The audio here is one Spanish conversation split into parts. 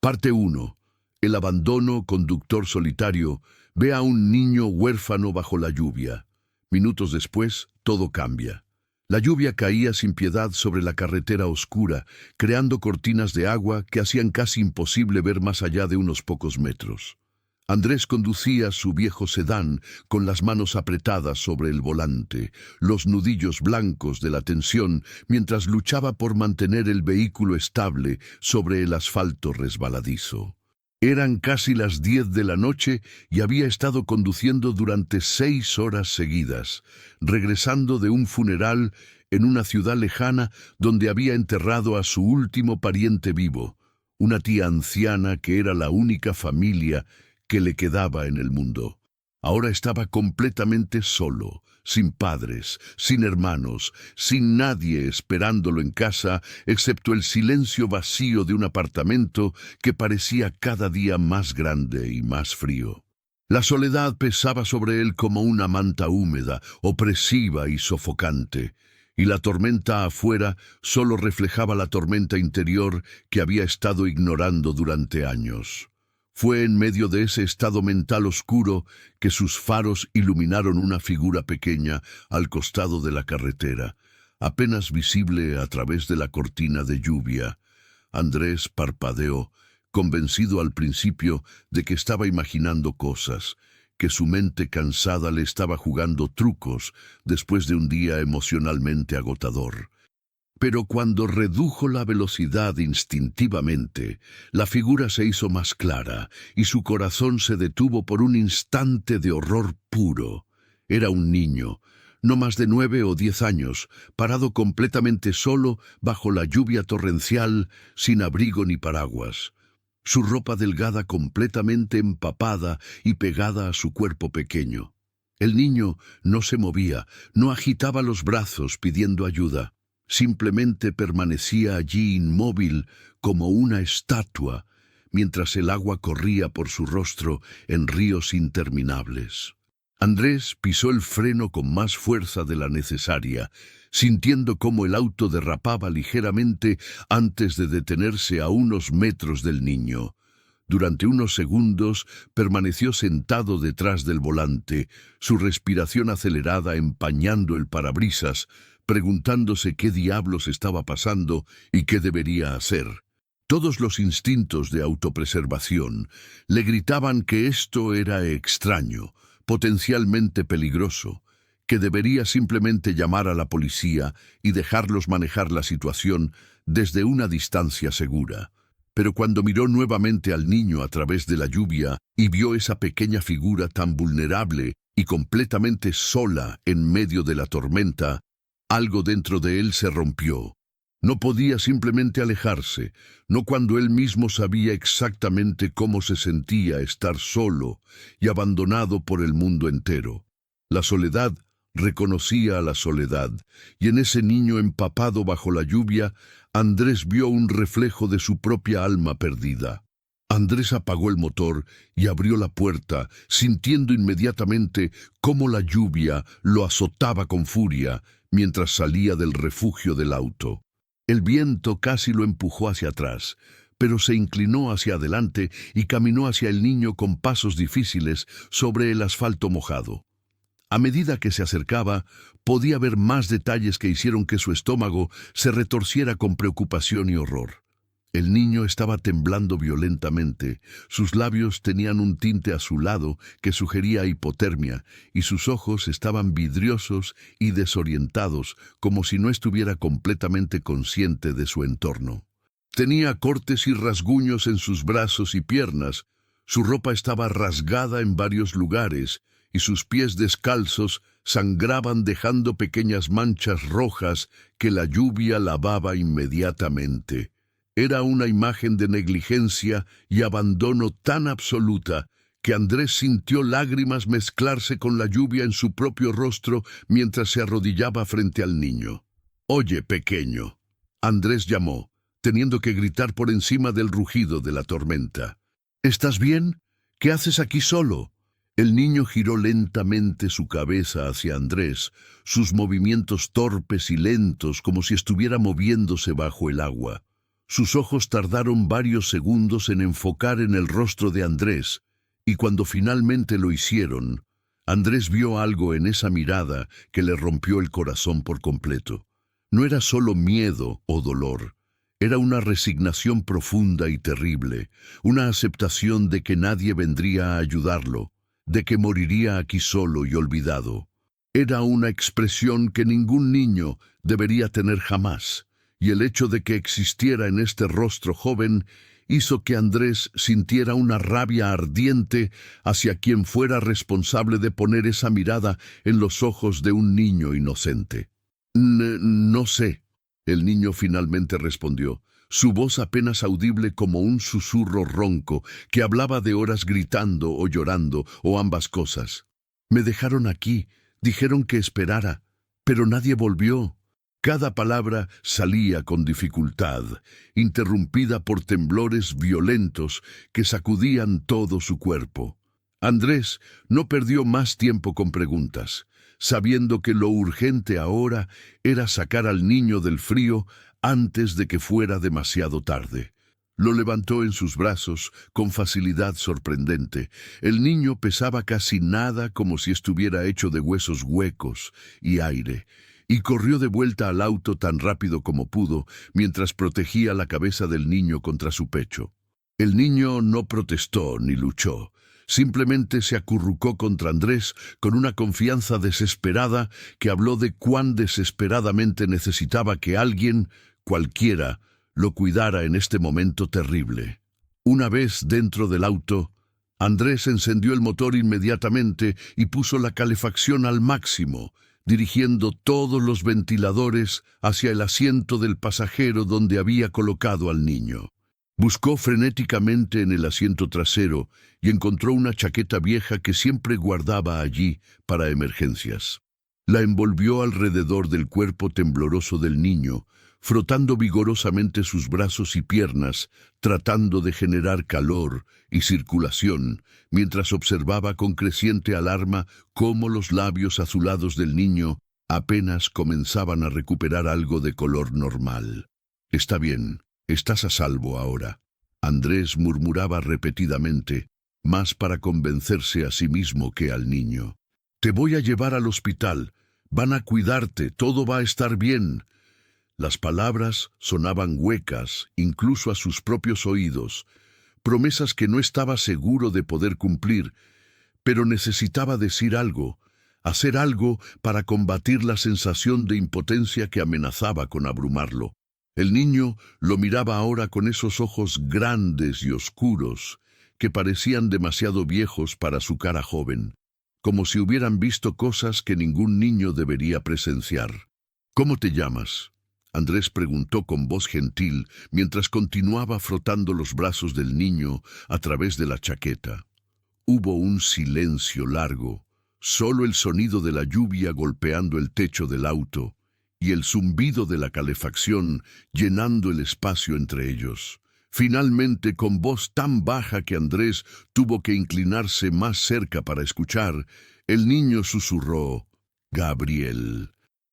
Parte 1. El abandono, conductor solitario, ve a un niño huérfano bajo la lluvia. Minutos después, todo cambia. La lluvia caía sin piedad sobre la carretera oscura, creando cortinas de agua que hacían casi imposible ver más allá de unos pocos metros. Andrés conducía su viejo sedán con las manos apretadas sobre el volante, los nudillos blancos de la tensión, mientras luchaba por mantener el vehículo estable sobre el asfalto resbaladizo. Eran casi las 10 de la noche y había estado conduciendo durante 6 horas seguidas, regresando de un funeral en una ciudad lejana donde había enterrado a su último pariente vivo, una tía anciana que era la única familia que le quedaba en el mundo. Ahora estaba completamente solo, sin padres, sin hermanos, sin nadie esperándolo en casa, excepto el silencio vacío de un apartamento que parecía cada día más grande y más frío. La soledad pesaba sobre él como una manta húmeda, opresiva y sofocante, y la tormenta afuera solo reflejaba la tormenta interior que había estado ignorando durante años. Fue en medio de ese estado mental oscuro que sus faros iluminaron una figura pequeña al costado de la carretera, apenas visible a través de la cortina de lluvia. Andrés parpadeó, convencido al principio de que estaba imaginando cosas, que su mente cansada le estaba jugando trucos después de un día emocionalmente agotador. Pero cuando redujo la velocidad instintivamente, la figura se hizo más clara y su corazón se detuvo por un instante de horror puro. Era un niño, no más de 9 o 10 años, parado completamente solo bajo la lluvia torrencial, sin abrigo ni paraguas. Su ropa delgada completamente empapada y pegada a su cuerpo pequeño. El niño no se movía, no agitaba los brazos pidiendo ayuda. Simplemente permanecía allí inmóvil como una estatua, mientras el agua corría por su rostro en ríos interminables. Andrés pisó el freno con más fuerza de la necesaria, sintiendo cómo el auto derrapaba ligeramente antes de detenerse a unos metros del niño. Durante unos segundos permaneció sentado detrás del volante, su respiración acelerada empañando el parabrisas, preguntándose qué diablos estaba pasando y qué debería hacer. Todos los instintos de autopreservación le gritaban que esto era extraño, potencialmente peligroso, que debería simplemente llamar a la policía y dejarlos manejar la situación desde una distancia segura. Pero cuando miró nuevamente al niño a través de la lluvia y vio esa pequeña figura tan vulnerable y completamente sola en medio de la tormenta, algo dentro de él se rompió. No podía simplemente alejarse, no cuando él mismo sabía exactamente cómo se sentía estar solo y abandonado por el mundo entero. La soledad reconocía a la soledad, y en ese niño empapado bajo la lluvia, Andrés vio un reflejo de su propia alma perdida. Andrés apagó el motor y abrió la puerta, sintiendo inmediatamente cómo la lluvia lo azotaba con furia mientras salía del refugio del auto. El viento casi lo empujó hacia atrás, pero se inclinó hacia adelante y caminó hacia el niño con pasos difíciles sobre el asfalto mojado. A medida que se acercaba, podía ver más detalles que hicieron que su estómago se retorciera con preocupación y horror. El niño estaba temblando violentamente, sus labios tenían un tinte azulado que sugería hipotermia, y sus ojos estaban vidriosos y desorientados, como si no estuviera completamente consciente de su entorno. Tenía cortes y rasguños en sus brazos y piernas, su ropa estaba rasgada en varios lugares, y sus pies descalzos sangraban dejando pequeñas manchas rojas que la lluvia lavaba inmediatamente. Era una imagen de negligencia y abandono tan absoluta que Andrés sintió lágrimas mezclarse con la lluvia en su propio rostro mientras se arrodillaba frente al niño. «Oye, pequeño», Andrés llamó, teniendo que gritar por encima del rugido de la tormenta. «¿Estás bien? ¿Qué haces aquí solo?» El niño giró lentamente su cabeza hacia Andrés, sus movimientos torpes y lentos como si estuviera moviéndose bajo el agua. Sus ojos tardaron varios segundos en enfocar en el rostro de Andrés, y cuando finalmente lo hicieron, Andrés vio algo en esa mirada que le rompió el corazón por completo. No era solo miedo o dolor, era una resignación profunda y terrible, una aceptación de que nadie vendría a ayudarlo, de que moriría aquí solo y olvidado. Era una expresión que ningún niño debería tener jamás, y el hecho de que existiera en este rostro joven hizo que Andrés sintiera una rabia ardiente hacia quien fuera responsable de poner esa mirada en los ojos de un niño inocente. No sé, el niño finalmente respondió, su voz apenas audible como un susurro ronco que hablaba de horas gritando o llorando o ambas cosas. Me dejaron aquí, dijeron que esperara, pero nadie volvió. Cada palabra salía con dificultad, interrumpida por temblores violentos que sacudían todo su cuerpo. Andrés no perdió más tiempo con preguntas, sabiendo que lo urgente ahora era sacar al niño del frío antes de que fuera demasiado tarde. Lo levantó en sus brazos con facilidad sorprendente. El niño pesaba casi nada, como si estuviera hecho de huesos huecos y aire, y corrió de vuelta al auto tan rápido como pudo, mientras protegía la cabeza del niño contra su pecho. El niño no protestó ni luchó. Simplemente se acurrucó contra Andrés con una confianza desesperada que habló de cuán desesperadamente necesitaba que alguien, cualquiera, lo cuidara en este momento terrible. Una vez dentro del auto, Andrés encendió el motor inmediatamente y puso la calefacción al máximo, dirigiendo todos los ventiladores hacia el asiento del pasajero donde había colocado al niño. Buscó frenéticamente en el asiento trasero y encontró una chaqueta vieja que siempre guardaba allí para emergencias. La envolvió alrededor del cuerpo tembloroso del niño, frotando vigorosamente sus brazos y piernas, tratando de generar calor y circulación, mientras observaba con creciente alarma cómo los labios azulados del niño apenas comenzaban a recuperar algo de color normal. «Está bien, estás a salvo ahora», Andrés murmuraba repetidamente, más para convencerse a sí mismo que al niño. «Te voy a llevar al hospital, van a cuidarte, todo va a estar bien». Las palabras sonaban huecas, incluso a sus propios oídos, promesas que no estaba seguro de poder cumplir, pero necesitaba decir algo, hacer algo para combatir la sensación de impotencia que amenazaba con abrumarlo. El niño lo miraba ahora con esos ojos grandes y oscuros que parecían demasiado viejos para su cara joven, como si hubieran visto cosas que ningún niño debería presenciar. «¿Cómo te llamas?», Andrés preguntó con voz gentil mientras continuaba frotando los brazos del niño a través de la chaqueta. Hubo un silencio largo, solo el sonido de la lluvia golpeando el techo del auto y el zumbido de la calefacción llenando el espacio entre ellos. Finalmente, con voz tan baja que Andrés tuvo que inclinarse más cerca para escuchar, el niño susurró: «Gabriel».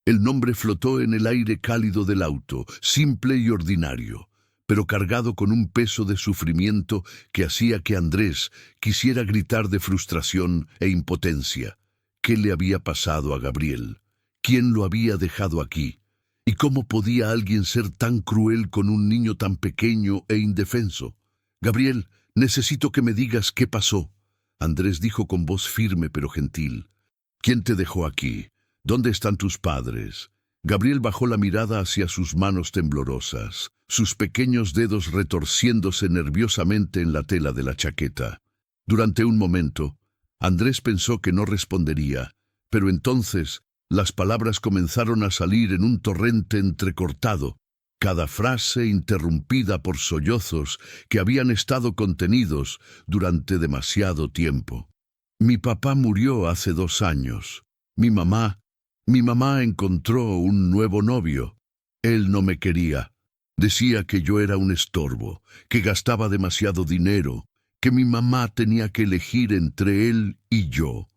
El nombre flotó en el aire cálido del auto, simple y ordinario, pero cargado con un peso de sufrimiento que hacía que Andrés quisiera gritar de frustración e impotencia. ¿Qué le había pasado a Gabriel? ¿Quién lo había dejado aquí? ¿Y cómo podía alguien ser tan cruel con un niño tan pequeño e indefenso? «Gabriel, necesito que me digas qué pasó», Andrés dijo con voz firme pero gentil. «¿Quién te dejó aquí? ¿Dónde están tus padres?». Gabriel bajó la mirada hacia sus manos temblorosas, sus pequeños dedos retorciéndose nerviosamente en la tela de la chaqueta. Durante un momento, Andrés pensó que no respondería, pero entonces las palabras comenzaron a salir en un torrente entrecortado, cada frase interrumpida por sollozos que habían estado contenidos durante demasiado tiempo. «Mi papá murió hace 2 años. Mi mamá encontró un nuevo novio. Él no me quería. Decía que yo era un estorbo, que gastaba demasiado dinero, que mi mamá tenía que elegir entre él y yo».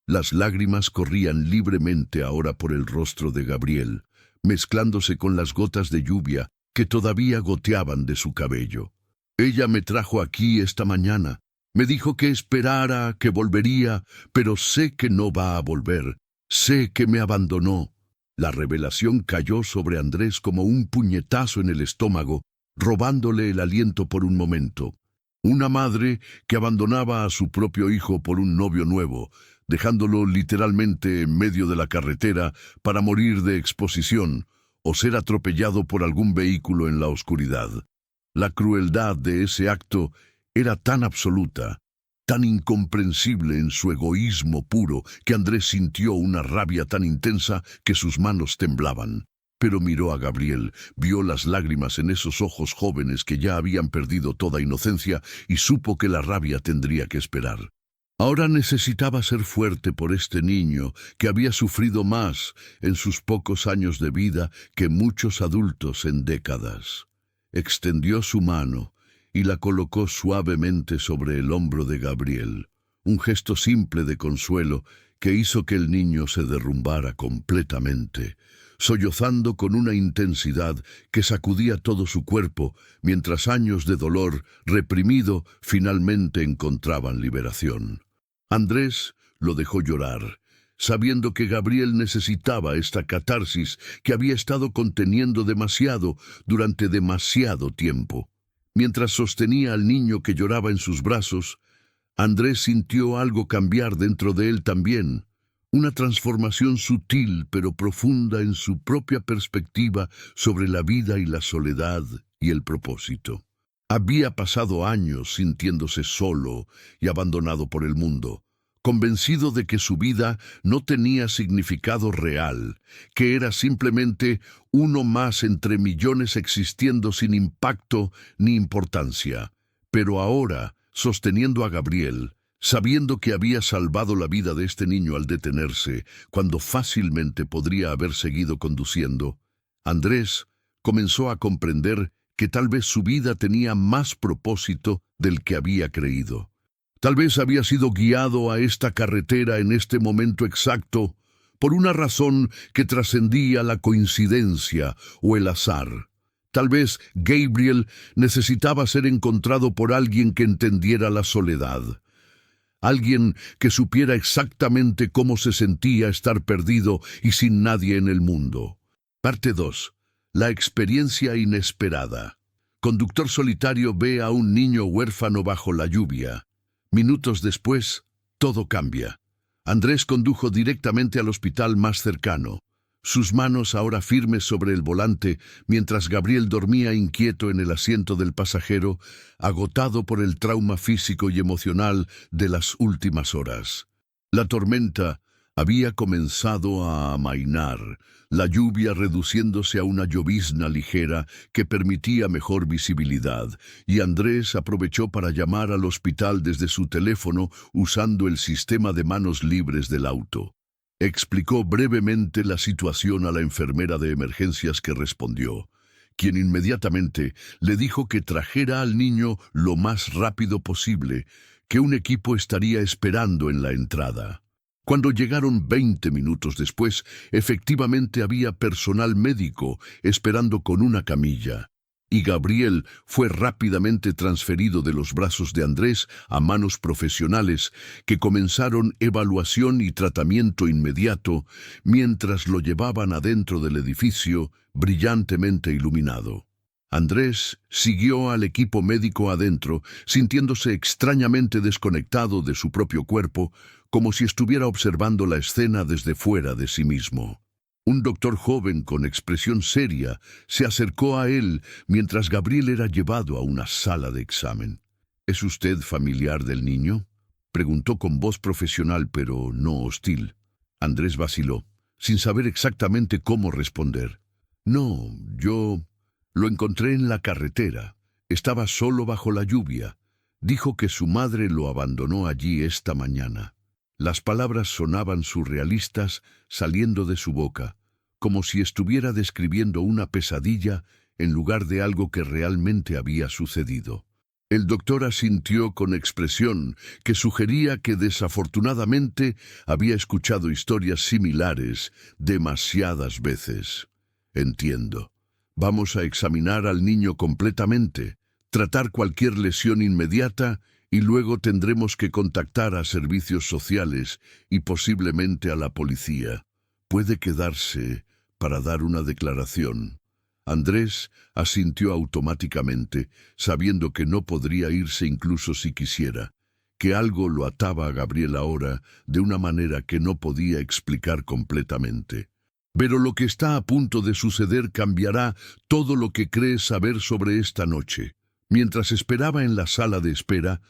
Las lágrimas corrían libremente ahora por el rostro de Gabriel, mezclándose con las gotas de lluvia que todavía goteaban de su cabello. Ella me trajo aquí esta mañana. Me dijo que esperara, que volvería, pero sé que no va a volver. Sé que me abandonó. La revelación cayó sobre Andrés como un puñetazo en el estómago, robándole el aliento por un momento. Una madre que abandonaba a su propio hijo por un novio nuevo, dejándolo literalmente en medio de la carretera para morir de exposición o ser atropellado por algún vehículo en la oscuridad. La crueldad de ese acto era tan absoluta, tan incomprensible en su egoísmo puro, que Andrés sintió una rabia tan intensa que sus manos temblaban. Pero miró a Gabriel, vio las lágrimas en esos ojos jóvenes que ya habían perdido toda inocencia y supo que la rabia tendría que esperar. Ahora necesitaba ser fuerte por este niño que había sufrido más en sus pocos años de vida que muchos adultos en décadas. Extendió su mano y la colocó suavemente sobre el hombro de Gabriel, un gesto simple de consuelo que hizo que el niño se derrumbara completamente, sollozando con una intensidad que sacudía todo su cuerpo, mientras años de dolor reprimido finalmente encontraban liberación. Andrés lo dejó llorar, sabiendo que Gabriel necesitaba esta catarsis que había estado conteniendo demasiado durante demasiado tiempo. Mientras sostenía al niño que lloraba en sus brazos, Andrés sintió algo cambiar dentro de él también, una transformación sutil pero profunda en su propia perspectiva sobre la vida y la soledad y el propósito. Había pasado años sintiéndose solo y abandonado por el mundo, convencido de que su vida no tenía significado real, que era simplemente uno más entre millones existiendo sin impacto ni importancia. Pero ahora, sosteniendo a Gabriel, sabiendo que había salvado la vida de este niño al detenerse, cuando fácilmente podría haber seguido conduciendo, Andrés comenzó a comprender que tal vez su vida tenía más propósito del que había creído. Tal vez había sido guiado a esta carretera en este momento exacto por una razón que trascendía la coincidencia o el azar. Tal vez Gabriel necesitaba ser encontrado por alguien que entendiera la soledad. Alguien que supiera exactamente cómo se sentía estar perdido y sin nadie en el mundo. Parte 2. La experiencia inesperada. Conductor solitario ve a un niño huérfano bajo la lluvia. Minutos después, todo cambia. Andrés condujo directamente al hospital más cercano, sus manos ahora firmes sobre el volante, mientras Gabriel dormía inquieto en el asiento del pasajero, agotado por el trauma físico y emocional de las últimas horas. La tormenta había comenzado a amainar, la lluvia reduciéndose a una llovizna ligera que permitía mejor visibilidad, y Andrés aprovechó para llamar al hospital desde su teléfono usando el sistema de manos libres del auto. Explicó brevemente la situación a la enfermera de emergencias que respondió, quien inmediatamente le dijo que trajera al niño lo más rápido posible, que un equipo estaría esperando en la entrada. Cuando llegaron 20 minutos después, efectivamente había personal médico esperando con una camilla, y Gabriel fue rápidamente transferido de los brazos de Andrés a manos profesionales que comenzaron evaluación y tratamiento inmediato mientras lo llevaban adentro del edificio brillantemente iluminado. Andrés siguió al equipo médico adentro, sintiéndose extrañamente desconectado de su propio cuerpo, como si estuviera observando la escena desde fuera de sí mismo. Un doctor joven con expresión seria se acercó a él mientras Gabriel era llevado a una sala de examen. ¿Es usted familiar del niño?, preguntó con voz profesional pero no hostil. Andrés vaciló, sin saber exactamente cómo responder. No, yo lo encontré en la carretera. Estaba solo bajo la lluvia. Dijo que su madre lo abandonó allí esta mañana. Las palabras sonaban surrealistas saliendo de su boca, como si estuviera describiendo una pesadilla en lugar de algo que realmente había sucedido. El doctor asintió con expresión que sugería que desafortunadamente había escuchado historias similares demasiadas veces. Entiendo. Vamos a examinar al niño completamente, tratar cualquier lesión inmediata y luego tendremos que contactar a servicios sociales y posiblemente a la policía. Puede quedarse para dar una declaración. Andrés asintió automáticamente, sabiendo que no podría irse incluso si quisiera, que algo lo ataba a Gabriel ahora de una manera que no podía explicar completamente. Pero lo que está a punto de suceder cambiará todo lo que crees saber sobre esta noche. Mientras esperaba en la sala de espera,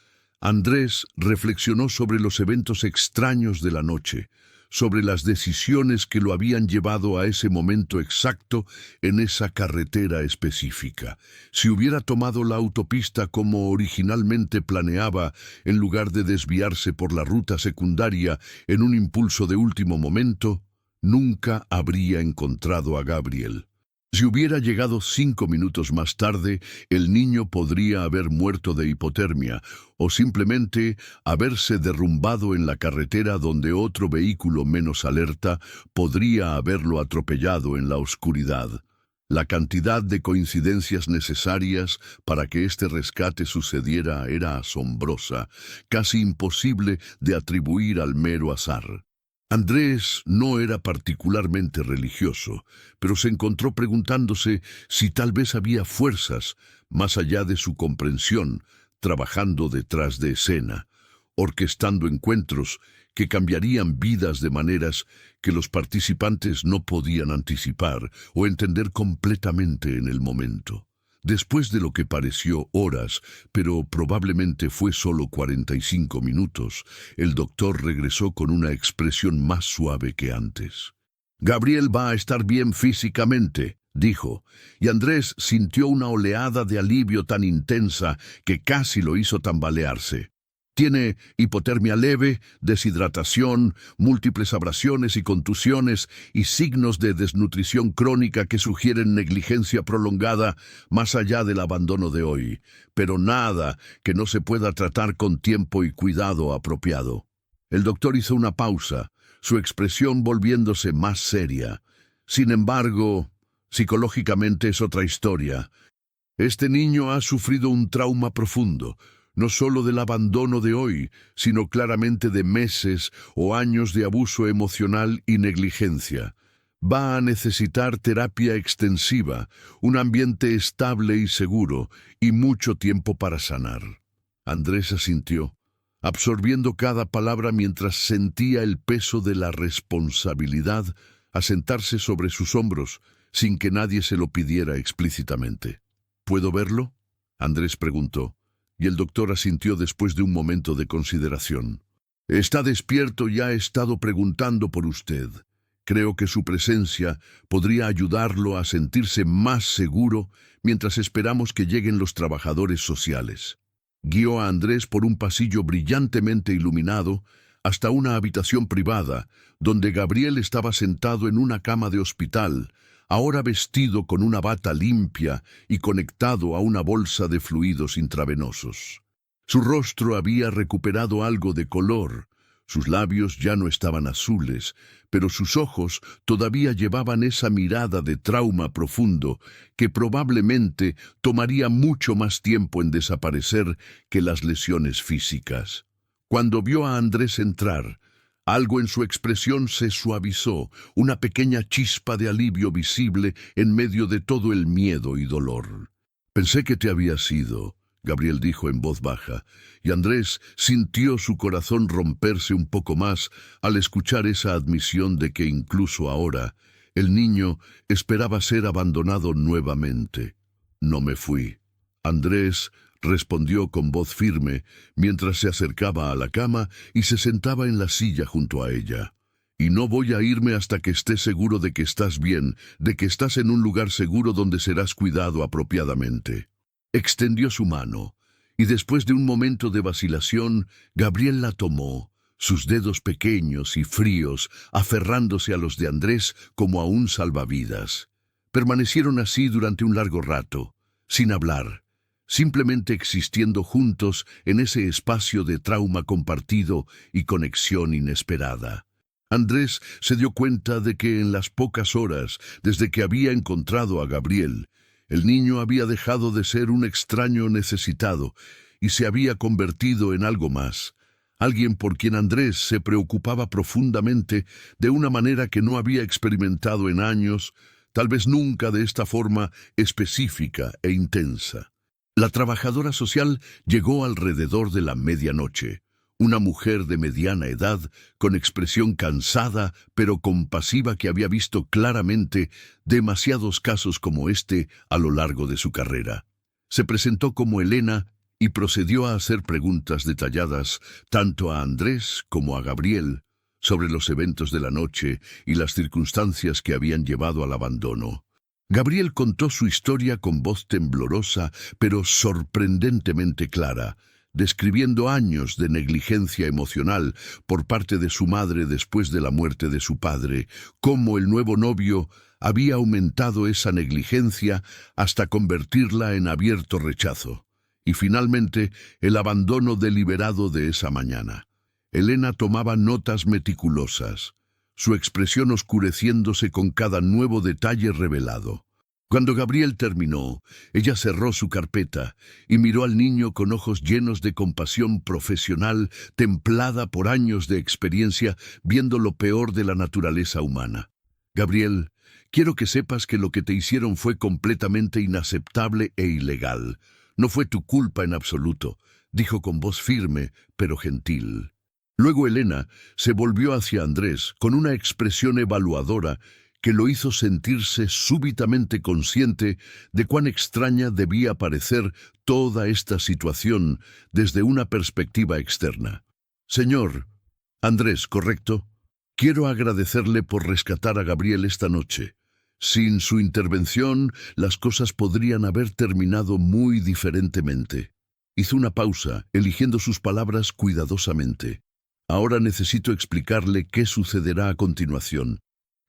Andrés reflexionó sobre los eventos extraños de la noche, sobre las decisiones que lo habían llevado a ese momento exacto en esa carretera específica. Si hubiera tomado la autopista como originalmente planeaba, en lugar de desviarse por la ruta secundaria en un impulso de último momento, nunca habría encontrado a Gabriel. Si hubiera llegado 5 minutos más tarde, el niño podría haber muerto de hipotermia o simplemente haberse derrumbado en la carretera donde otro vehículo menos alerta podría haberlo atropellado en la oscuridad. La cantidad de coincidencias necesarias para que este rescate sucediera era asombrosa, casi imposible de atribuir al mero azar. Andrés no era particularmente religioso, pero se encontró preguntándose si tal vez había fuerzas, más allá de su comprensión, trabajando detrás de escena, orquestando encuentros que cambiarían vidas de maneras que los participantes no podían anticipar o entender completamente en el momento. Después de lo que pareció horas, pero probablemente fue solo 45 minutos, el doctor regresó con una expresión más suave que antes. «Gabriel va a estar bien físicamente», dijo, y Andrés sintió una oleada de alivio tan intensa que casi lo hizo tambalearse. Tiene hipotermia leve, deshidratación, múltiples abrasiones y contusiones y signos de desnutrición crónica que sugieren negligencia prolongada más allá del abandono de hoy, pero nada que no se pueda tratar con tiempo y cuidado apropiado. El doctor hizo una pausa, su expresión volviéndose más seria. Sin embargo, psicológicamente es otra historia. Este niño ha sufrido un trauma profundo, no solo del abandono de hoy, sino claramente de meses o años de abuso emocional y negligencia. Va a necesitar terapia extensiva, un ambiente estable y seguro, y mucho tiempo para sanar. Andrés asintió, absorbiendo cada palabra mientras sentía el peso de la responsabilidad asentarse sobre sus hombros, sin que nadie se lo pidiera explícitamente. ¿Puedo verlo?, Andrés preguntó. Y el doctor asintió después de un momento de consideración. Está despierto y ha estado preguntando por usted. Creo que su presencia podría ayudarlo a sentirse más seguro mientras esperamos que lleguen los trabajadores sociales. Guió a Andrés por un pasillo brillantemente iluminado hasta una habitación privada, donde Gabriel estaba sentado en una cama de hospital, ahora vestido con una bata limpia y conectado a una bolsa de fluidos intravenosos. Su rostro había recuperado algo de color, sus labios ya no estaban azules, pero sus ojos todavía llevaban esa mirada de trauma profundo que probablemente tomaría mucho más tiempo en desaparecer que las lesiones físicas. Cuando vio a Andrés entrar, algo en su expresión se suavizó, una pequeña chispa de alivio visible en medio de todo el miedo y dolor. «Pensé que te habías ido», Gabriel dijo en voz baja, y Andrés sintió su corazón romperse un poco más al escuchar esa admisión de que incluso ahora el niño esperaba ser abandonado nuevamente. «No me fui». Andrés respondió con voz firme mientras se acercaba a la cama y se sentaba en la silla junto a ella. «Y no voy a irme hasta que esté seguro de que estás bien, de que estás en un lugar seguro donde serás cuidado apropiadamente». Extendió su mano, y después de un momento de vacilación, Gabriel la tomó, sus dedos pequeños y fríos aferrándose a los de Andrés como a un salvavidas. Permanecieron así durante un largo rato, sin hablar, simplemente existiendo juntos en ese espacio de trauma compartido y conexión inesperada. Andrés se dio cuenta de que en las pocas horas desde que había encontrado a Gabriel, El niño había dejado de ser un extraño necesitado y se había convertido en algo más, alguien por quien Andrés se preocupaba profundamente de una manera que no había experimentado en años, tal vez nunca de esta forma específica e intensa. La trabajadora social llegó alrededor de la medianoche, una mujer de mediana edad, con expresión cansada pero compasiva que había visto claramente demasiados casos como este a lo largo de su carrera. Se presentó como Elena y procedió a hacer preguntas detalladas tanto a Andrés como a Gabriel sobre los eventos de la noche y las circunstancias que habían llevado al abandono. Gabriel contó su historia con voz temblorosa pero sorprendentemente clara, describiendo años de negligencia emocional por parte de su madre después de la muerte de su padre, cómo el nuevo novio había aumentado esa negligencia hasta convertirla en abierto rechazo, y finalmente el abandono deliberado de esa mañana. Elena tomaba notas meticulosas, su expresión oscureciéndose con cada nuevo detalle revelado. Cuando Gabriel terminó, ella cerró su carpeta y miró al niño con ojos llenos de compasión profesional, templada por años de experiencia, viendo lo peor de la naturaleza humana. Gabriel, quiero que sepas que lo que te hicieron fue completamente inaceptable e ilegal. No fue tu culpa en absoluto, dijo con voz firme, pero gentil. Luego Elena se volvió hacia Andrés con una expresión evaluadora que lo hizo sentirse súbitamente consciente de cuán extraña debía parecer toda esta situación desde una perspectiva externa. Señor, Andrés, ¿correcto? Quiero agradecerle por rescatar a Gabriel esta noche. Sin su intervención, las cosas podrían haber terminado muy diferentemente. Hizo una pausa, eligiendo sus palabras cuidadosamente. Ahora necesito explicarle qué sucederá a continuación.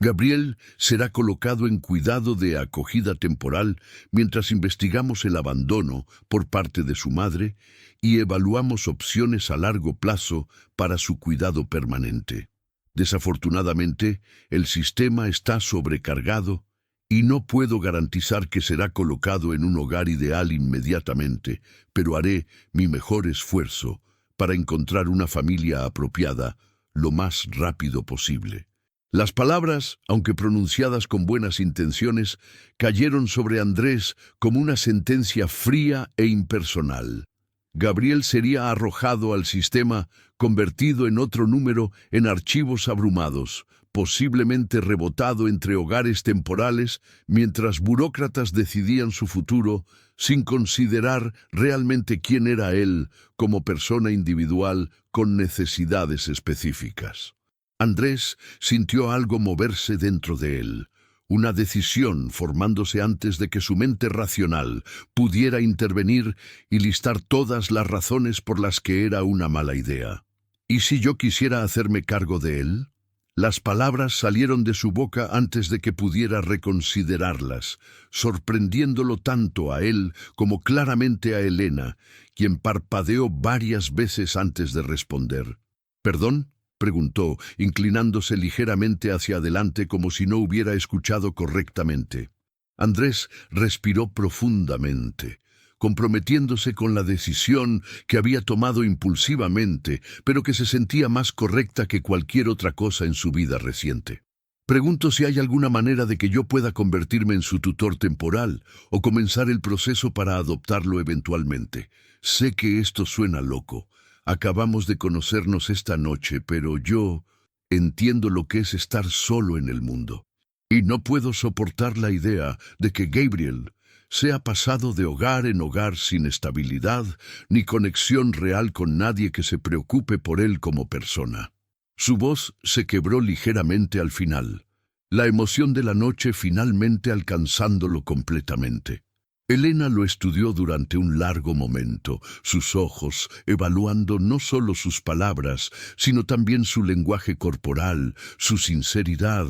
Gabriel será colocado en cuidado de acogida temporal mientras investigamos el abandono por parte de su madre y evaluamos opciones a largo plazo para su cuidado permanente. Desafortunadamente, el sistema está sobrecargado y no puedo garantizar que será colocado en un hogar ideal inmediatamente, pero haré mi mejor esfuerzo para encontrar una familia apropiada lo más rápido posible. Las palabras, aunque pronunciadas con buenas intenciones, cayeron sobre Andrés como una sentencia fría e impersonal. Gabriel sería arrojado al sistema, convertido en otro número en archivos abrumados, posiblemente rebotado entre hogares temporales mientras burócratas decidían su futuro sin considerar realmente quién era él como persona individual con necesidades específicas. Andrés sintió algo moverse dentro de él, una decisión formándose antes de que su mente racional pudiera intervenir y listar todas las razones por las que era una mala idea. ¿Y si yo quisiera hacerme cargo de él? Las palabras salieron de su boca antes de que pudiera reconsiderarlas, sorprendiéndolo tanto a él como claramente a Elena, quien parpadeó varias veces antes de responder. ¿Perdón?, preguntó, inclinándose ligeramente hacia adelante como si no hubiera escuchado correctamente. Andrés respiró profundamente, comprometiéndose con la decisión que había tomado impulsivamente, pero que se sentía más correcta que cualquier otra cosa en su vida reciente. Pregunto si hay alguna manera de que yo pueda convertirme en su tutor temporal o comenzar el proceso para adoptarlo eventualmente. Sé que esto suena loco. Acabamos de conocernos esta noche, pero yo entiendo lo que es estar solo en el mundo. Y no puedo soportar la idea de que Gabriel sea pasado de hogar en hogar sin estabilidad ni conexión real con nadie que se preocupe por él como persona. Su voz se quebró ligeramente al final, la emoción de la noche finalmente alcanzándolo completamente. Elena lo estudió durante un largo momento, sus ojos evaluando no solo sus palabras, sino también su lenguaje corporal, su sinceridad,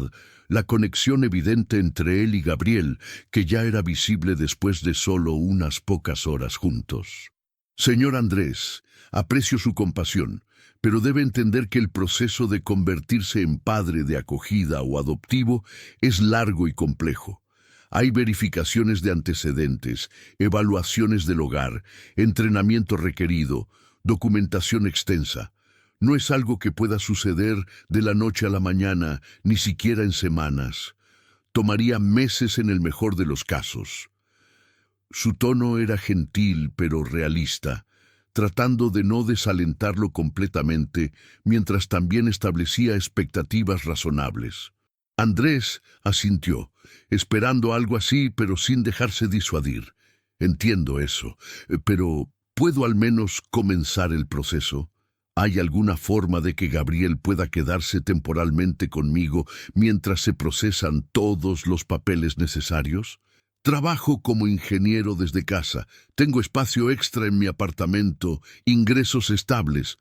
la conexión evidente entre él y Gabriel, que ya era visible después de solo unas pocas horas juntos. Señor Andrés, aprecio su compasión, pero debe entender que el proceso de convertirse en padre de acogida o adoptivo es largo y complejo. Hay verificaciones de antecedentes, evaluaciones del hogar, entrenamiento requerido, documentación extensa. No es algo que pueda suceder de la noche a la mañana, ni siquiera en semanas. Tomaría meses en el mejor de los casos. Su tono era gentil pero realista, tratando de no desalentarlo completamente, mientras también establecía expectativas razonables. Andrés asintió, esperando algo así, pero sin dejarse disuadir. Entiendo eso, pero ¿puedo al menos comenzar el proceso? ¿Hay alguna forma de que Gabriel pueda quedarse temporalmente conmigo mientras se procesan todos los papeles necesarios? Trabajo como ingeniero desde casa, tengo espacio extra en mi apartamento, ingresos estables.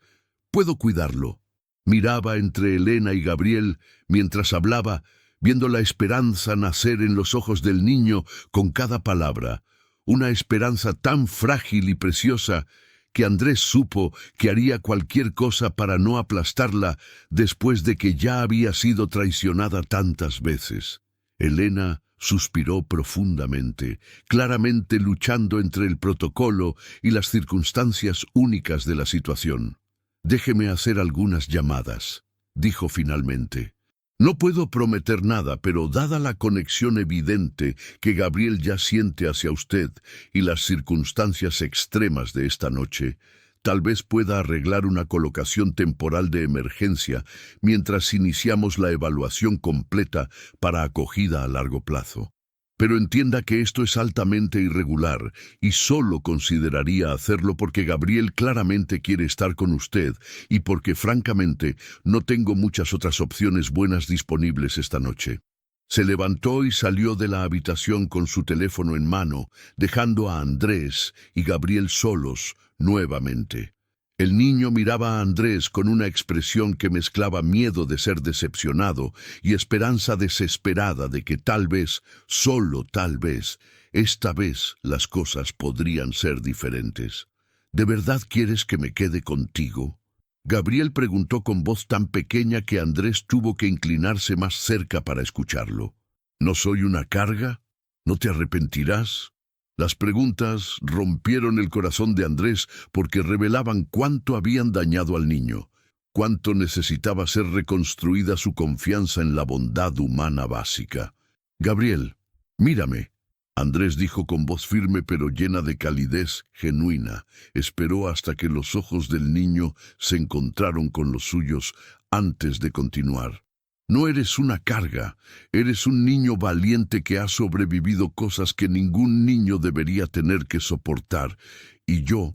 Puedo cuidarlo. Miraba entre Elena y Gabriel mientras hablaba, viendo la esperanza nacer en los ojos del niño con cada palabra. Una esperanza tan frágil y preciosa que Andrés supo que haría cualquier cosa para no aplastarla después de que ya había sido traicionada tantas veces. Elena suspiró profundamente, claramente luchando entre el protocolo y las circunstancias únicas de la situación. «Déjeme hacer algunas llamadas», dijo finalmente. «No puedo prometer nada, pero dada la conexión evidente que Gabriel ya siente hacia usted y las circunstancias extremas de esta noche, tal vez pueda arreglar una colocación temporal de emergencia mientras iniciamos la evaluación completa para acogida a largo plazo. Pero entienda que esto es altamente irregular y solo consideraría hacerlo porque Gabriel claramente quiere estar con usted y porque francamente no tengo muchas otras opciones buenas disponibles esta noche». Se levantó y salió de la habitación con su teléfono en mano, dejando a Andrés y Gabriel solos nuevamente. El niño miraba a Andrés con una expresión que mezclaba miedo de ser decepcionado y esperanza desesperada de que tal vez, solo tal vez, esta vez las cosas podrían ser diferentes. «¿De verdad quieres que me quede contigo?», Gabriel preguntó con voz tan pequeña que Andrés tuvo que inclinarse más cerca para escucharlo. «¿No soy una carga? ¿No te arrepentirás?». Las preguntas rompieron el corazón de Andrés porque revelaban cuánto habían dañado al niño, cuánto necesitaba ser reconstruida su confianza en la bondad humana básica. «Gabriel, mírame», Andrés dijo con voz firme pero llena de calidez genuina. Esperó hasta que los ojos del niño se encontraron con los suyos antes de continuar. «No eres una carga, eres un niño valiente que ha sobrevivido cosas que ningún niño debería tener que soportar. Y yo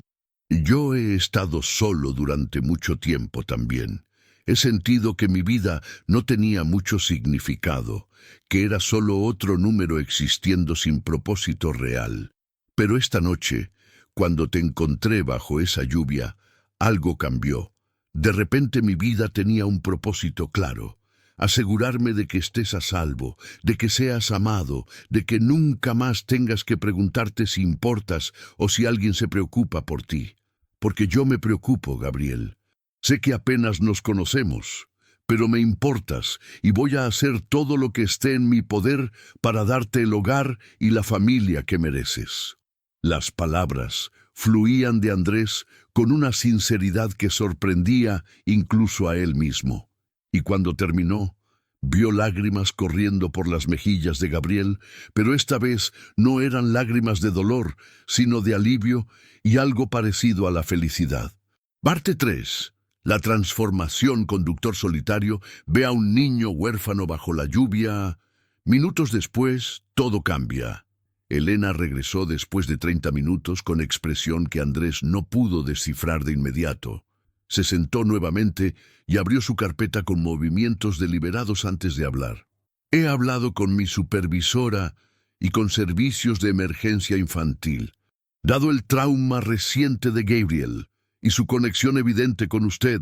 he estado solo durante mucho tiempo también. He sentido que mi vida no tenía mucho significado, que era solo otro número existiendo sin propósito real. Pero esta noche, cuando te encontré bajo esa lluvia, algo cambió. De repente mi vida tenía un propósito claro. Asegurarme de que estés a salvo, de que seas amado, de que nunca más tengas que preguntarte si importas o si alguien se preocupa por ti. Porque yo me preocupo, Gabriel. Sé que apenas nos conocemos, pero me importas y voy a hacer todo lo que esté en mi poder para darte el hogar y la familia que mereces». Las palabras fluían de Andrés con una sinceridad que sorprendía incluso a él mismo. Y cuando terminó, vio lágrimas corriendo por las mejillas de Gabriel, pero esta vez no eran lágrimas de dolor, sino de alivio y algo parecido a la felicidad. Parte 3. La transformación. Conductor solitario ve a un niño huérfano bajo la lluvia. Minutos después, todo cambia. Elena regresó después de 30 minutos con expresión que Andrés no pudo descifrar de inmediato. Se sentó nuevamente y abrió su carpeta con movimientos deliberados antes de hablar. «He hablado con mi supervisora y con servicios de emergencia infantil. Dado el trauma reciente de Gabriel y su conexión evidente con usted,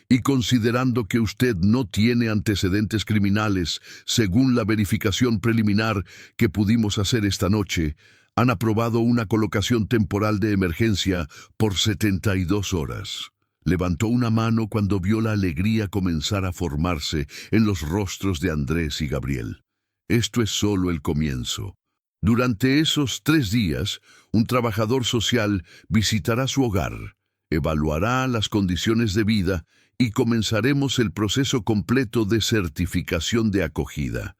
y considerando que usted no tiene antecedentes criminales, según la verificación preliminar que pudimos hacer esta noche, han aprobado una colocación temporal de emergencia por 72 horas. Levantó una mano cuando vio la alegría comenzar a formarse en los rostros de Andrés y Gabriel. «Esto es solo el comienzo. Durante esos 3 días, un trabajador social visitará su hogar, evaluará las condiciones de vida y comenzaremos el proceso completo de certificación de acogida.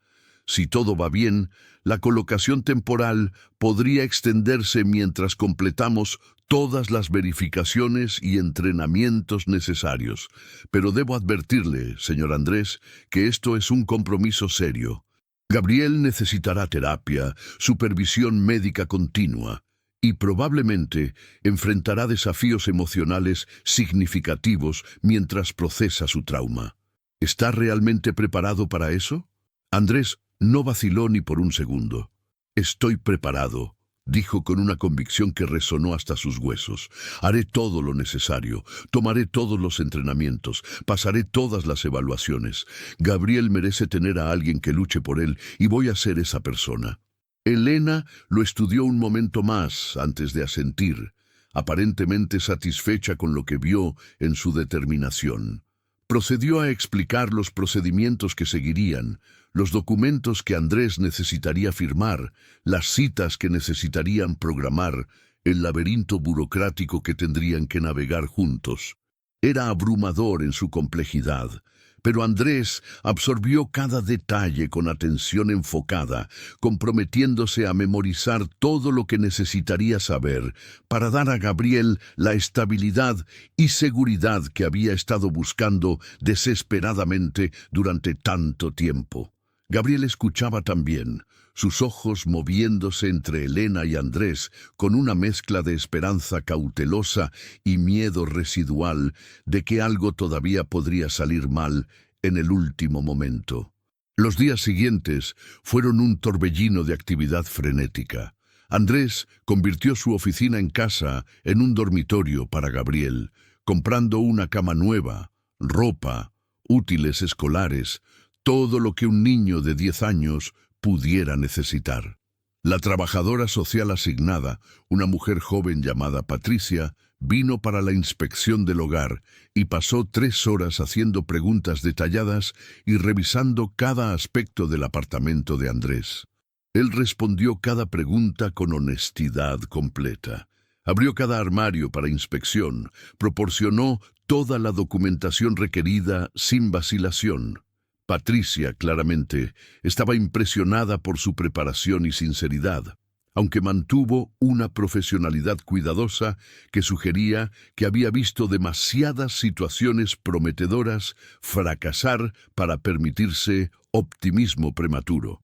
Si todo va bien, la colocación temporal podría extenderse mientras completamos todas las verificaciones y entrenamientos necesarios. Pero debo advertirle, señor Andrés, que esto es un compromiso serio. Gabriel necesitará terapia, supervisión médica continua y probablemente enfrentará desafíos emocionales significativos mientras procesa su trauma. ¿Está realmente preparado para eso? Andrés no vaciló ni por un segundo. Estoy preparado, dijo con una convicción que resonó hasta sus huesos. Haré todo lo necesario, tomaré todos los entrenamientos, pasaré todas las evaluaciones. Gabriel merece tener a alguien que luche por él y voy a ser esa persona. Elena lo estudió un momento más antes de asentir, aparentemente satisfecha con lo que vio en su determinación. Procedió a explicar los procedimientos que seguirían, los documentos que Andrés necesitaría firmar, las citas que necesitarían programar, el laberinto burocrático que tendrían que navegar juntos. Era abrumador en su complejidad, pero Andrés absorbió cada detalle con atención enfocada, comprometiéndose a memorizar todo lo que necesitaría saber para dar a Gabriel la estabilidad y seguridad que había estado buscando desesperadamente durante tanto tiempo. Gabriel escuchaba también, sus ojos moviéndose entre Elena y Andrés con una mezcla de esperanza cautelosa y miedo residual de que algo todavía podría salir mal en el último momento. Los días siguientes fueron un torbellino de actividad frenética. Andrés convirtió su oficina en casa en un dormitorio para Gabriel, comprando una cama nueva, ropa, útiles escolares, todo lo que un niño de 10 años pudiera necesitar. La trabajadora social asignada, una mujer joven llamada Patricia, vino para la inspección del hogar y pasó 3 horas haciendo preguntas detalladas y revisando cada aspecto del apartamento de Andrés. Él respondió cada pregunta con honestidad completa. Abrió cada armario para inspección, proporcionó toda la documentación requerida sin vacilación. Patricia, claramente, estaba impresionada por su preparación y sinceridad, aunque mantuvo una profesionalidad cuidadosa que sugería que había visto demasiadas situaciones prometedoras fracasar para permitirse optimismo prematuro.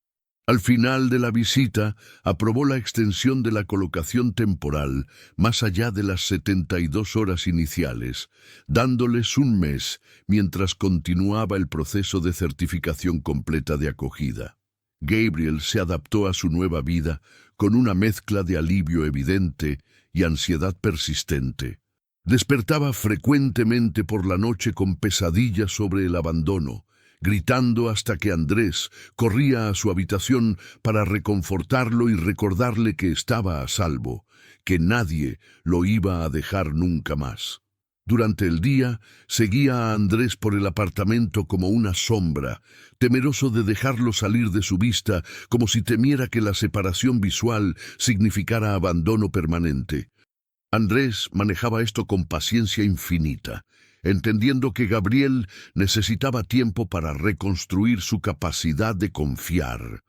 Al final de la visita, aprobó la extensión de la colocación temporal más allá de las 72 horas iniciales, dándoles un mes mientras continuaba el proceso de certificación completa de acogida. Gabriel se adaptó a su nueva vida con una mezcla de alivio evidente y ansiedad persistente. Despertaba frecuentemente por la noche con pesadillas sobre el abandono, gritando hasta que Andrés corría a su habitación para reconfortarlo y recordarle que estaba a salvo, que nadie lo iba a dejar nunca más. Durante el día, seguía a Andrés por el apartamento como una sombra, temeroso de dejarlo salir de su vista, como si temiera que la separación visual significara abandono permanente. Andrés manejaba esto con paciencia infinita, entendiendo que Gabriel necesitaba tiempo para reconstruir su capacidad de confiar,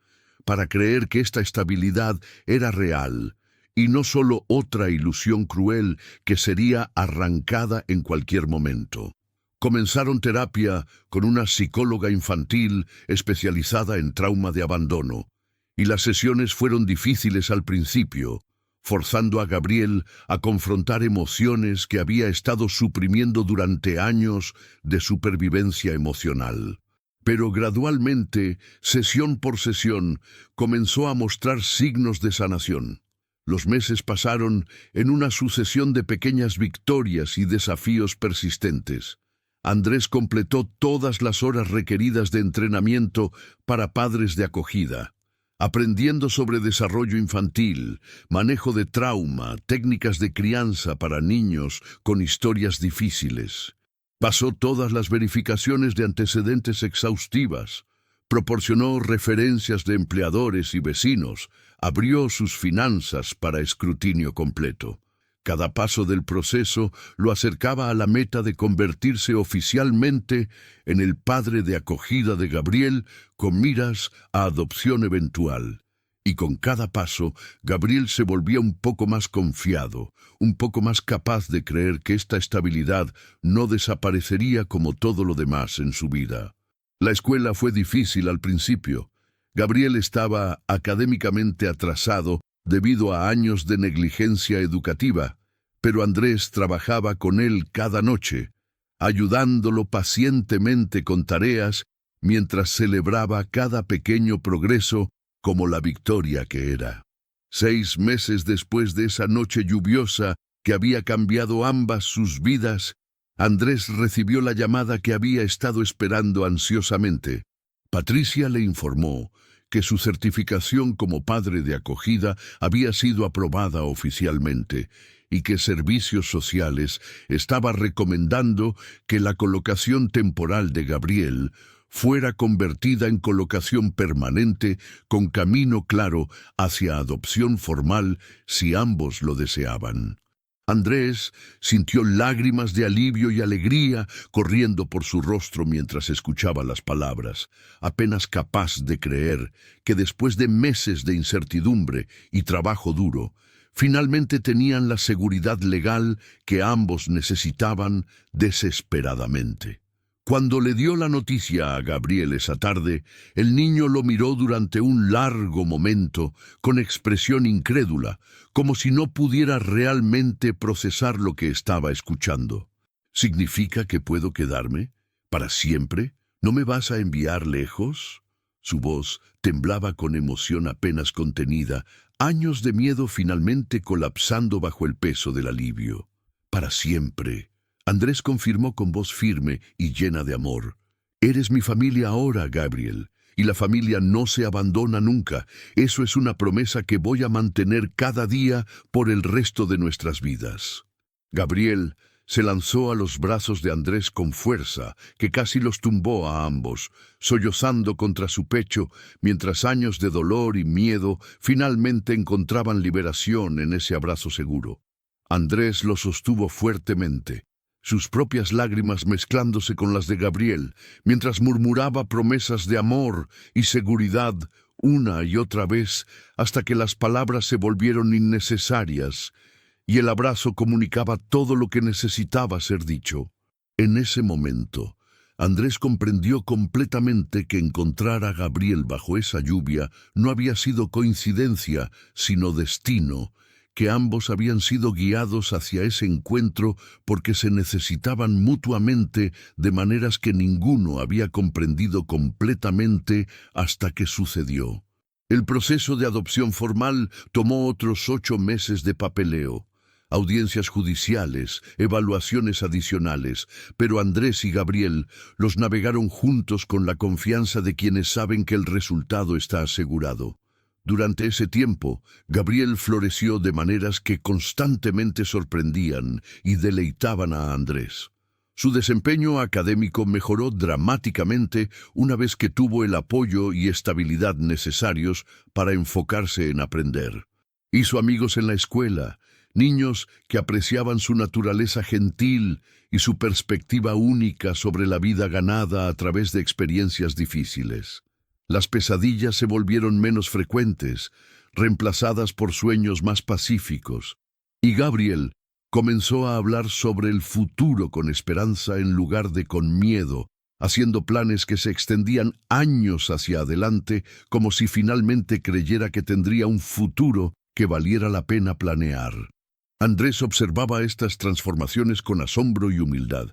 para creer que esta estabilidad era real y no solo otra ilusión cruel que sería arrancada en cualquier momento. Comenzaron terapia con una psicóloga infantil especializada en trauma de abandono, y las sesiones fueron difíciles al principio, forzando a Gabriel a confrontar emociones que había estado suprimiendo durante años de supervivencia emocional. Pero gradualmente, sesión por sesión, comenzó a mostrar signos de sanación. Los meses pasaron en una sucesión de pequeñas victorias y desafíos persistentes. Andrés completó todas las horas requeridas de entrenamiento para padres de acogida, aprendiendo sobre desarrollo infantil, manejo de trauma, técnicas de crianza para niños con historias difíciles. Pasó todas las verificaciones de antecedentes exhaustivas, Proporcionó referencias de empleadores y vecinos, abrió sus finanzas para escrutinio completo. Cada paso del proceso lo acercaba a la meta de convertirse oficialmente en el padre de acogida de Gabriel con miras a adopción eventual. Y con cada paso, Gabriel se volvía un poco más confiado, un poco más capaz de creer que esta estabilidad no desaparecería como todo lo demás en su vida. La escuela fue difícil al principio. Gabriel estaba académicamente atrasado debido a años de negligencia educativa, pero Andrés trabajaba con él cada noche, ayudándolo pacientemente con tareas mientras celebraba cada pequeño progreso como la victoria que era. 6 meses después de esa noche lluviosa que había cambiado ambas sus vidas, Andrés recibió la llamada que había estado esperando ansiosamente. Patricia le informó que su certificación como padre de acogida había sido aprobada oficialmente y que Servicios Sociales estaba recomendando que la colocación temporal de Gabriel fuera convertida en colocación permanente con camino claro hacia adopción formal si ambos lo deseaban. Andrés sintió lágrimas de alivio y alegría corriendo por su rostro mientras escuchaba las palabras, apenas capaz de creer que después de meses de incertidumbre y trabajo duro, finalmente tenían la seguridad legal que ambos necesitaban desesperadamente. Cuando le dio la noticia a Gabriel esa tarde, el niño lo miró durante un largo momento con expresión incrédula, como si no pudiera realmente procesar lo que estaba escuchando. ¿Significa que puedo quedarme? ¿Para siempre? ¿No me vas a enviar lejos? Su voz temblaba con emoción apenas contenida, años de miedo finalmente colapsando bajo el peso del alivio. Para siempre. Andrés confirmó con voz firme y llena de amor. Eres mi familia ahora, Gabriel, y la familia no se abandona nunca. Eso es una promesa que voy a mantener cada día por el resto de nuestras vidas. Gabriel se lanzó a los brazos de Andrés con fuerza, que casi los tumbó a ambos, sollozando contra su pecho, mientras años de dolor y miedo finalmente encontraban liberación en ese abrazo seguro. Andrés lo sostuvo fuertemente, sus propias lágrimas mezclándose con las de Gabriel, mientras murmuraba promesas de amor y seguridad una y otra vez hasta que las palabras se volvieron innecesarias y el abrazo comunicaba todo lo que necesitaba ser dicho. En ese momento, Andrés comprendió completamente que encontrar a Gabriel bajo esa lluvia no había sido coincidencia, sino destino, que ambos habían sido guiados hacia ese encuentro porque se necesitaban mutuamente de maneras que ninguno había comprendido completamente hasta que sucedió. El proceso de adopción formal tomó otros 8 meses de papeleo, audiencias judiciales, evaluaciones adicionales, pero Andrés y Gabriel los navegaron juntos con la confianza de quienes saben que el resultado está asegurado. Durante ese tiempo, Gabriel floreció de maneras que constantemente sorprendían y deleitaban a Andrés. Su desempeño académico mejoró dramáticamente una vez que tuvo el apoyo y estabilidad necesarios para enfocarse en aprender. Hizo amigos en la escuela, niños que apreciaban su naturaleza gentil y su perspectiva única sobre la vida ganada a través de experiencias difíciles. Las pesadillas se volvieron menos frecuentes, reemplazadas por sueños más pacíficos, y Gabriel comenzó a hablar sobre el futuro con esperanza en lugar de con miedo, haciendo planes que se extendían años hacia adelante, como si finalmente creyera que tendría un futuro que valiera la pena planear. Andrés observaba estas transformaciones con asombro y humildad,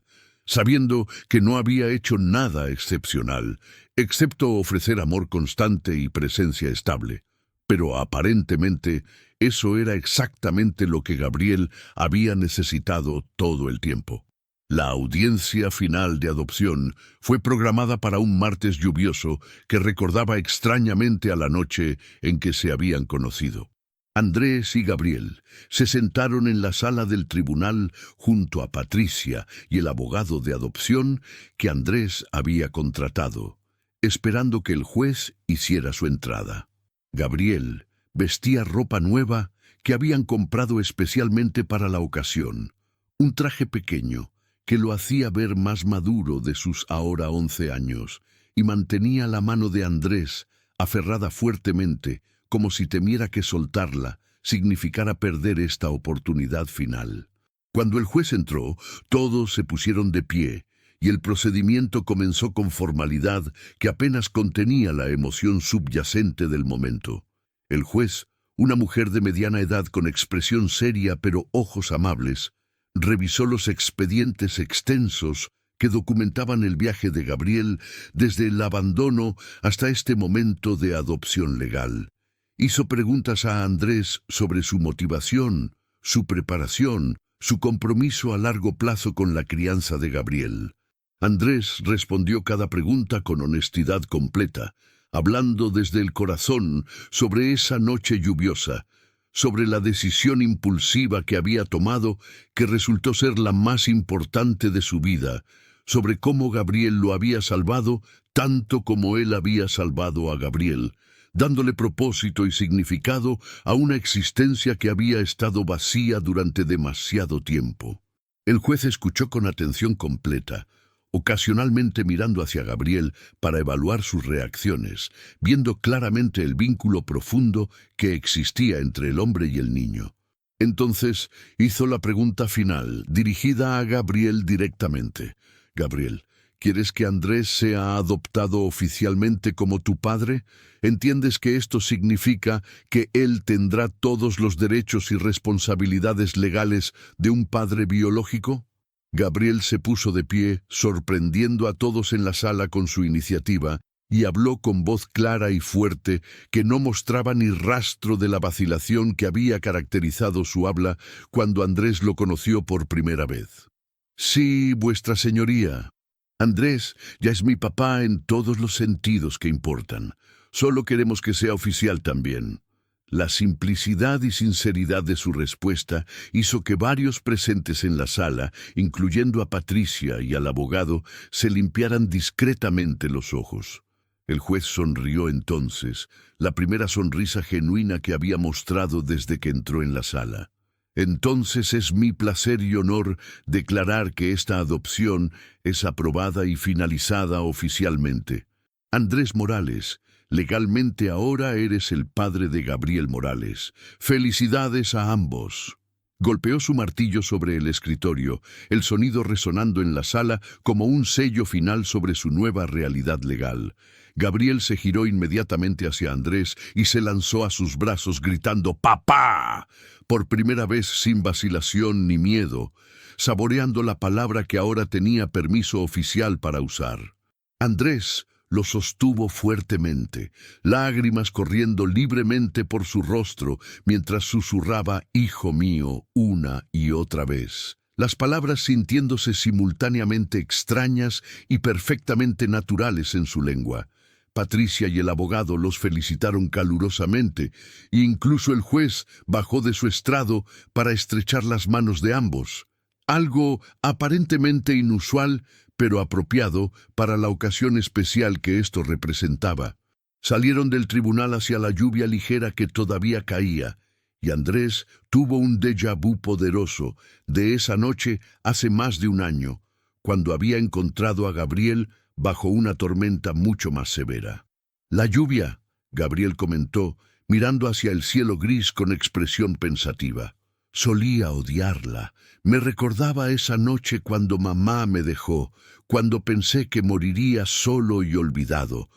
sabiendo que no había hecho nada excepcional, excepto ofrecer amor constante y presencia estable. Pero aparentemente eso era exactamente lo que Gabriel había necesitado todo el tiempo. La audiencia final de adopción fue programada para un martes lluvioso que recordaba extrañamente a la noche en que se habían conocido. Andrés y Gabriel se sentaron en la sala del tribunal junto a Patricia y el abogado de adopción que Andrés había contratado. esperando que el juez hiciera su entrada. Gabriel vestía ropa nueva que habían comprado especialmente para la ocasión, un traje pequeño que lo hacía ver más maduro de sus ahora 11 años, y mantenía la mano de Andrés aferrada fuertemente, como si temiera que soltarla significara perder esta oportunidad final. Cuando el juez entró, todos se pusieron de pie, y el procedimiento comenzó con formalidad que apenas contenía la emoción subyacente del momento. El juez, una mujer de mediana edad con expresión seria pero ojos amables, revisó los expedientes extensos que documentaban el viaje de Gabriel desde el abandono hasta este momento de adopción legal. Hizo preguntas a Andrés sobre su motivación, su preparación, su compromiso a largo plazo con la crianza de Gabriel. Andrés respondió cada pregunta con honestidad completa, hablando desde el corazón sobre esa noche lluviosa, sobre la decisión impulsiva que había tomado, que resultó ser la más importante de su vida, sobre cómo Gabriel lo había salvado tanto como él había salvado a Gabriel, dándole propósito y significado a una existencia que había estado vacía durante demasiado tiempo. El juez escuchó con atención completa, ocasionalmente mirando hacia Gabriel para evaluar sus reacciones, viendo claramente el vínculo profundo que existía entre el hombre y el niño. Entonces hizo la pregunta final, dirigida a Gabriel directamente. Gabriel, ¿quieres que Andrés sea adoptado oficialmente como tu padre? ¿Entiendes que esto significa que él tendrá todos los derechos y responsabilidades legales de un padre biológico? Gabriel se puso de pie, sorprendiendo a todos en la sala con su iniciativa, y habló con voz clara y fuerte que no mostraba ni rastro de la vacilación que había caracterizado su habla cuando Andrés lo conoció por primera vez. Sí, vuestra señoría. Andrés ya es mi papá en todos los sentidos que importan. Solo queremos que sea oficial también. La simplicidad y sinceridad de su respuesta hizo que varios presentes en la sala, incluyendo a Patricia y al abogado, se limpiaran discretamente los ojos. El juez sonrió entonces, la primera sonrisa genuina que había mostrado desde que entró en la sala. Entonces es mi placer y honor declarar que esta adopción es aprobada y finalizada oficialmente. Andrés Morales, legalmente ahora eres el padre de Gabriel Morales. ¡Felicidades a ambos! Golpeó su martillo sobre el escritorio, el sonido resonando en la sala como un sello final sobre su nueva realidad legal. Gabriel se giró inmediatamente hacia Andrés y se lanzó a sus brazos gritando ¡Papá!, por primera vez sin vacilación ni miedo, saboreando la palabra que ahora tenía permiso oficial para usar. Andrés lo sostuvo fuertemente, lágrimas corriendo libremente por su rostro mientras susurraba «Hijo mío» una y otra vez. Las palabras sintiéndose simultáneamente extrañas y perfectamente naturales en su lengua. Patricia y el abogado los felicitaron calurosamente, e incluso el juez bajó de su estrado para estrechar las manos de ambos. Algo aparentemente inusual, pero apropiado para la ocasión especial que esto representaba. Salieron del tribunal hacia la lluvia ligera que todavía caía, y Andrés tuvo un déjà vu poderoso de esa noche hace más de un año, cuando había encontrado a Gabriel bajo una tormenta mucho más severa. «La lluvia», Gabriel comentó, mirando hacia el cielo gris con expresión pensativa. «Solía odiarla. Me recordaba esa noche cuando mamá me dejó, cuando pensé que moriría solo y olvidado.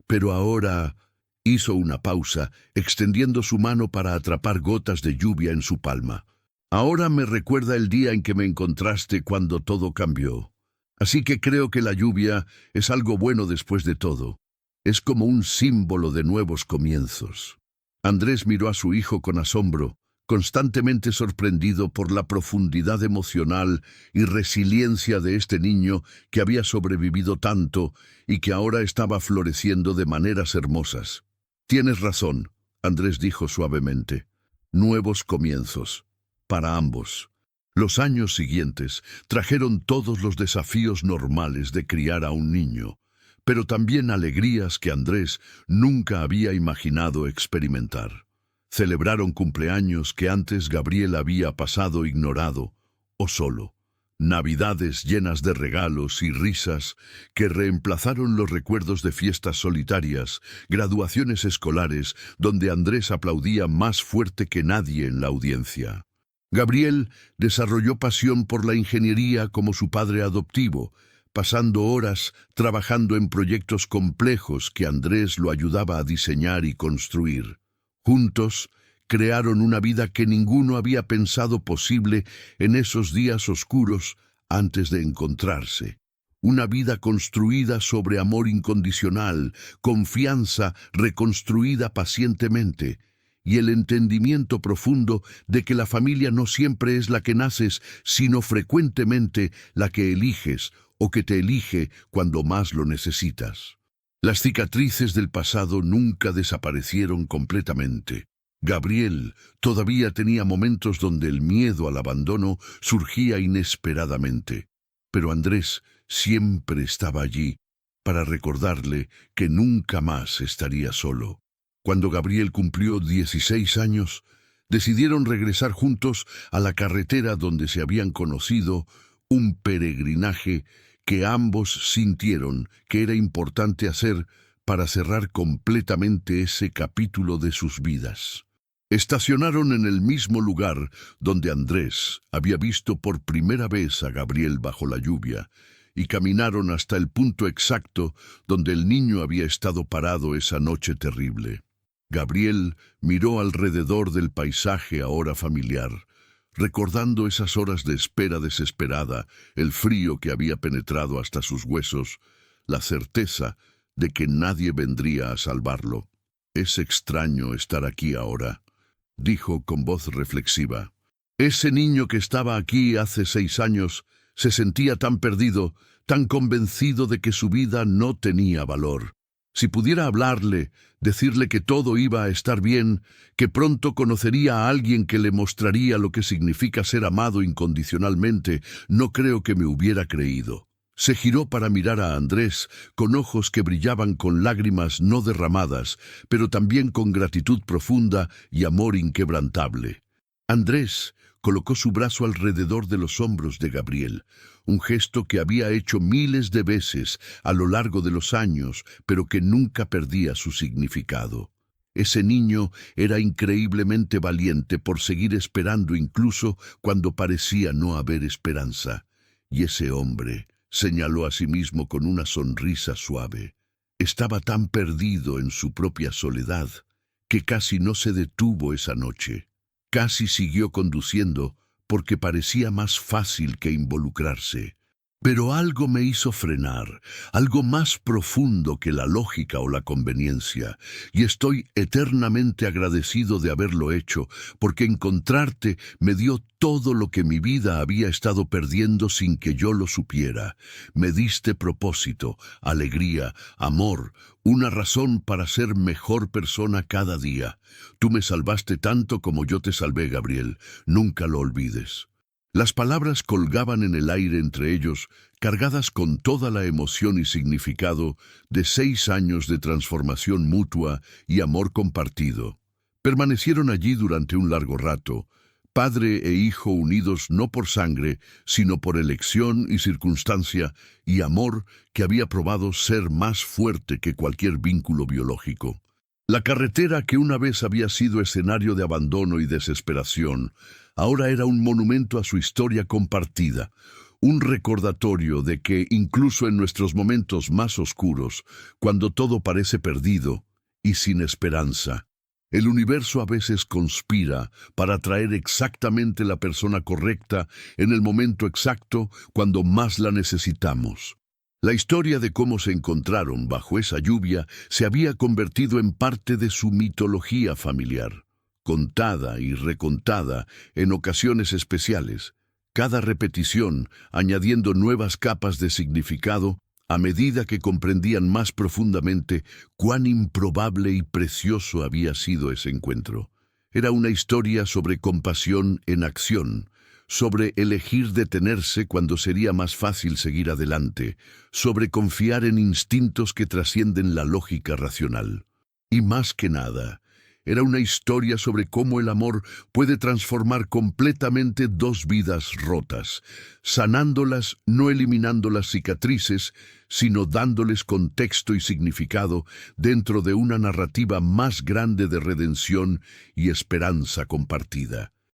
Pero ahora...» Hizo una pausa, extendiendo su mano para atrapar gotas de lluvia en su palma. «Ahora me recuerda el día en que me encontraste cuando todo cambió. Así que creo que la lluvia es algo bueno después de todo. Es como un símbolo de nuevos comienzos». Andrés miró a su hijo con asombro, constantemente sorprendido por la profundidad emocional y resiliencia de este niño que había sobrevivido tanto y que ahora estaba floreciendo de maneras hermosas. «Tienes razón», Andrés dijo suavemente. «Nuevos comienzos. Para ambos». Los años siguientes trajeron todos los desafíos normales de criar a un niño, pero también alegrías que Andrés nunca había imaginado experimentar. Celebraron cumpleaños que antes Gabriel había pasado ignorado o solo. Navidades llenas de regalos y risas que reemplazaron los recuerdos de fiestas solitarias, graduaciones escolares donde Andrés aplaudía más fuerte que nadie en la audiencia. Gabriel desarrolló pasión por la ingeniería como su padre adoptivo, pasando horas trabajando en proyectos complejos que Andrés lo ayudaba a diseñar y construir. Juntos, crearon una vida que ninguno había pensado posible en esos días oscuros antes de encontrarse. Una vida construida sobre amor incondicional, confianza reconstruida pacientemente, y el entendimiento profundo de que la familia no siempre es la que naces, sino frecuentemente la que eliges o que te elige cuando más lo necesitas. Las cicatrices del pasado nunca desaparecieron completamente. Gabriel todavía tenía momentos donde el miedo al abandono surgía inesperadamente, pero Andrés siempre estaba allí para recordarle que nunca más estaría solo. Cuando Gabriel cumplió 16 años, decidieron regresar juntos a la carretera donde se habían conocido, un peregrinaje que ambos sintieron que era importante hacer para cerrar completamente ese capítulo de sus vidas. Estacionaron en el mismo lugar donde Andrés había visto por primera vez a Gabriel bajo la lluvia y caminaron hasta el punto exacto donde el niño había estado parado esa noche terrible. Gabriel miró alrededor del paisaje ahora familiar, recordando esas horas de espera desesperada, el frío que había penetrado hasta sus huesos, la certeza de que nadie vendría a salvarlo. «Es extraño estar aquí ahora», dijo con voz reflexiva. Ese niño que estaba aquí hace 6 años se sentía tan perdido, tan convencido de que su vida no tenía valor. Si pudiera hablarle, decirle que todo iba a estar bien, que pronto conocería a alguien que le mostraría lo que significa ser amado incondicionalmente, no creo que me hubiera creído. Se giró para mirar a Andrés, con ojos que brillaban con lágrimas no derramadas, pero también con gratitud profunda y amor inquebrantable. Andrés colocó su brazo alrededor de los hombros de Gabriel, un gesto que había hecho miles de veces a lo largo de los años, pero que nunca perdía su significado. Ese niño era increíblemente valiente por seguir esperando incluso cuando parecía no haber esperanza. Y ese hombre, señaló a sí mismo con una sonrisa suave, estaba tan perdido en su propia soledad que casi no se detuvo esa noche. Casi siguió conduciendo porque parecía más fácil que involucrarse. Pero algo me hizo frenar, algo más profundo que la lógica o la conveniencia, y estoy eternamente agradecido de haberlo hecho, porque encontrarte me dio todo lo que mi vida había estado perdiendo sin que yo lo supiera. Me diste propósito, alegría, amor, una razón para ser mejor persona cada día. Tú me salvaste tanto como yo te salvé, Gabriel. Nunca lo olvides. Las palabras colgaban en el aire entre ellos, cargadas con toda la emoción y significado de 6 años de transformación mutua y amor compartido. Permanecieron allí durante un largo rato, padre e hijo unidos no por sangre, sino por elección y circunstancia, y amor que había probado ser más fuerte que cualquier vínculo biológico. La carretera que una vez había sido escenario de abandono y desesperación, ahora era un monumento a su historia compartida, un recordatorio de que incluso en nuestros momentos más oscuros, cuando todo parece perdido y sin esperanza, el universo a veces conspira para traer exactamente la persona correcta en el momento exacto cuando más la necesitamos. La historia de cómo se encontraron bajo esa lluvia se había convertido en parte de su mitología familiar, contada y recontada en ocasiones especiales, cada repetición añadiendo nuevas capas de significado a medida que comprendían más profundamente cuán improbable y precioso había sido ese encuentro. Era una historia sobre compasión en acción, sobre elegir detenerse cuando sería más fácil seguir adelante, sobre confiar en instintos que trascienden la lógica racional. Y más que nada, era una historia sobre cómo el amor puede transformar completamente dos vidas rotas, sanándolas, no eliminando las cicatrices, sino dándoles contexto y significado dentro de una narrativa más grande de redención y esperanza compartida.